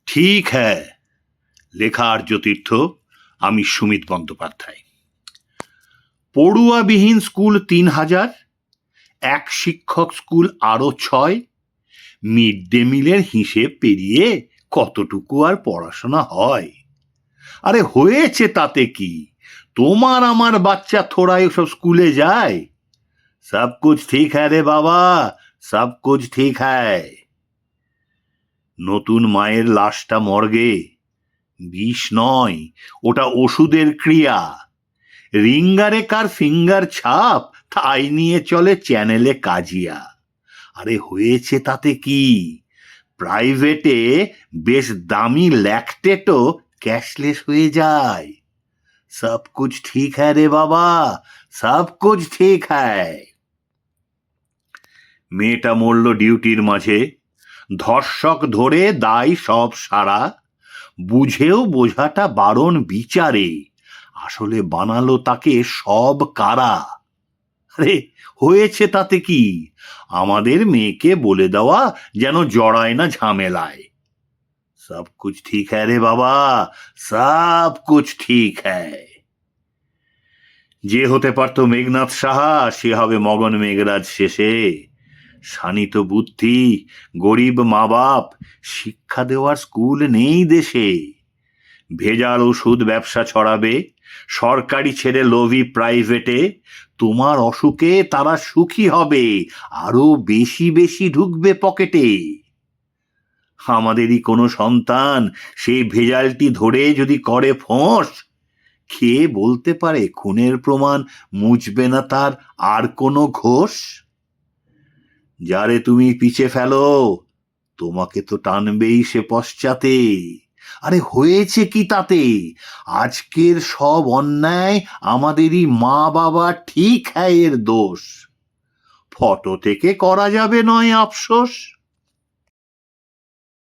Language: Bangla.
ঠিক হ্যাঁ। লেখা আর্যতীর্থ, আমি সুমিত বন্দ্যোপাধ্যায়। পড়ুয়াবিহীন স্কুল ৩,০০০, এক শিক্ষক স্কুল আরো ৬, মিড ডে মিলের হিসেব পেরিয়ে কতটুকু আর পড়াশোনা হয়? আরে হয়েছে তাতে কি? তোমার আমার বাচ্চা থোড়া এসব স্কুলে যায়? সব কুছ ঠিক হ্যায় রে বাবা, সব কুছ ঠিক হ্যায়। নতুন মায়ের লাশটা মর্গে, বিষ নয়, ওটা ওষুধের ক্রিয়া। রিঙ্গারে কার ফিঙ্গার ছাপ, তাই নিয়ে চলে চ্যানেলে কাজিয়া। আরে হয়েছে তাতে কি? প্রাইভেটে বেশ দামি ল্যাকটেটও ক্যাশলেস হয়ে যায়। সব কুছ ঠিক হ্যায় রে বাবা, সব কুছ ঠিক হ্যায়। মেয়েটা মরল ডিউটির মাঝে, ধর্ষক ধরে দায় সব সারা, বুঝেও বোঝাটা বারণ বিচারে, আসলে বানালো তাকে সব কারা। আরে হয়েছে তাতে কি? আমাদের মেয়েকে বলে দেওয়া যেন জড়ায় না ঝামেলায়। সব কুছ ঠিক হ্যায় রে বাবা, সব কুছ ঠিক হ্যায়। যে হতে পারত মেঘনাথ সাহা, সে হবে মগন মেঘরাজ শেষে। শানিত বুদ্ধি, গরিব মা বাপ, শিক্ষা দেওয়ার স্কুল নেই দেশে। ভেজাল ওষুধ ব্যবসা ছড়াবে, সরকারি ছেড়ে লোভী প্রাইভেটে। তোমার অসুখে তারা সুখী হবে, আরো বেশি বেশি ঢুকবে পকেটে। আমাদেরই কোনো সন্তান সেই ভেজালটি ধরে যদি করে ফোঁস, খেয়ে বলতে পারে খুনের প্রমাণ মুছবে না তার আর কোনো ঘোষ? যারে তুমি পিছে ফেলো, তোমাকে তো টানবেই সে পশ্চাতে। আরে হয়েছে কি তাতে? আজকের সব অন্যায় আমাদেরই মা বাবা ঠিক হ্যায় এর দোষ। ফটো থেকে করা যাবে নয় আফসোস।